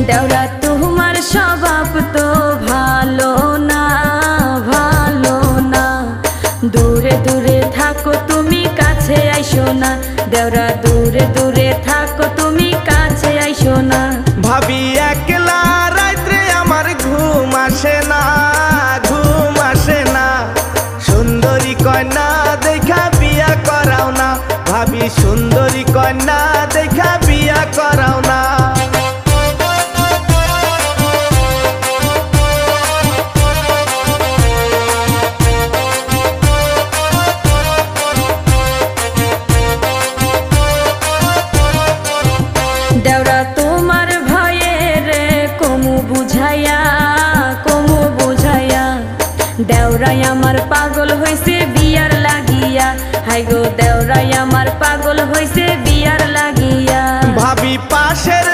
দেওরা তোমার স্বভাব তো ভালো না, ভালো না। দূরে দূরে থাকো তুমি কাছে আইসো না, দেওরা দূরে দূরে থাকো তুমি কাছে আইসো না। ভাবি একলা রাত্রে আমার ঘুম আসে না, ঘুম আসে না। সুন্দরী কন্যা দেখা বিয়া করাও না, ভাবি সুন্দরী কন্যা দেখা বিয়া করাও না। দেওরা তোমার ভয়ে রে কমু বুঝাইয়া, কমু বুঝাইয়া। দেওরাই আমার পাগল হইছে বিয়ার লাগিয়া, হাই গো দেওরাই আমার পাগল হইছে বিয়ার লাগিয়া। ভাবি পাশের